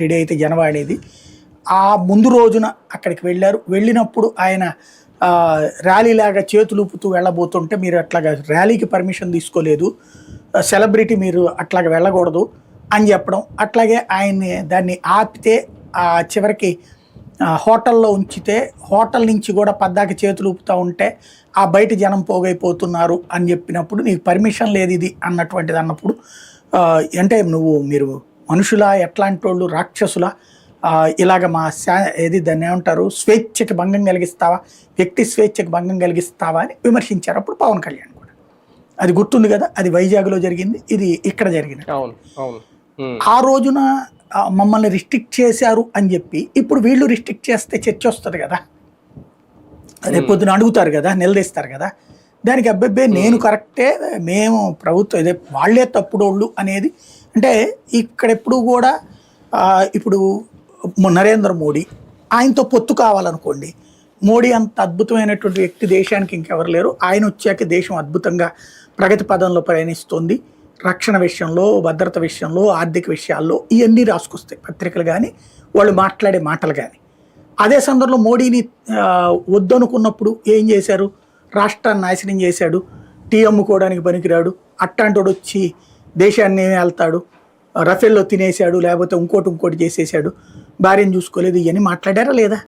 Ready అయితే జనవాడేది. ఆ ముందు రోజున అక్కడికి వెళ్ళారు. వెళ్ళినప్పుడు ఆయన ర్యాలీలాగా చేతులు ఊపుతూ వెళ్ళబోతుంటే మీరు అట్లాగా ర్యాలీకి పర్మిషన్ తీసుకోలేదు, సెలబ్రిటీ మీరు అట్లాగా వెళ్ళకూడదు అని చెప్పడం. అట్లాగే ఆయన్ని దాన్ని ఆపితే చివరికి హోటల్లో ఉంచితే హోటల్ నుంచి కూడా పద్దాక చేతులు ఊపుతూ ఉంటే ఆ బయట జనం పోగైపోతున్నారు అని చెప్పినప్పుడు నీకు పర్మిషన్ లేదు ఇది అన్నటువంటిది అన్నప్పుడు అంటే మీరు మనుషులా, ఎట్లాంటి వాళ్ళు, రాక్షసులా, ఇలాగ మా ఏది దాన్ని ఏమంటారు, స్వేచ్ఛకి భంగం కలిగిస్తావా, వ్యక్తి స్వేచ్ఛకి భంగం కలిగిస్తావా అని విమర్శించారు అప్పుడు పవన్ కళ్యాణ్ కూడా. అది గుర్తుంది కదా, అది వైజాగ్లో జరిగింది, ఇది ఇక్కడ జరిగింది. ఆ రోజున మమ్మల్ని రిస్ట్రిక్ట్ చేశారు అని చెప్పి ఇప్పుడు వీళ్ళు రిస్ట్రిక్ట్ చేస్తే చర్చ వస్తుంది కదా, రేపు పొద్దున అడుగుతారు కదా, నిలదీస్తారు కదా. దానికి అబ్బాయి నేను కరెక్టే, మేము ప్రభుత్వం ఇదే వాళ్ళే తప్పుడోళ్ళు అనేది. అంటే ఇక్కడెప్పుడు కూడా ఇప్పుడు నరేంద్ర మోడీ ఆయనతో పొత్తు కావాలనుకోండి, మోడీ అంత అద్భుతమైనటువంటి వ్యక్తి దేశానికి ఇంకెవరు లేరు. ఆయన వచ్చాక దేశం అద్భుతంగా ప్రగతి పదంలో ప్రయాణిస్తుంది. రక్షణ విషయంలో, భద్రత విషయంలో, ఆర్థిక విషయాల్లో ఇవన్నీ రాసుకొస్తాయి పత్రికలు కానీ వాళ్ళు మాట్లాడే మాటలు కానీ. అదే సందర్భంలో మోడీని వద్దనుకున్నప్పుడు ఏం చేశారు, రాష్ట్రాన్ని నాశనం చేశాడు, టీ అమ్ముకోవడానికి పనికిరాడు, అట్టాంటోడు వచ్చి దేశాన్ని వెళ్తాడు, రఫేల్లో తినేశాడు, లేకపోతే ఇంకోటి చేసేసాడు, భార్యను చూసుకోలేదు, ఇవన్నీ మాట్లాడారా లేదా?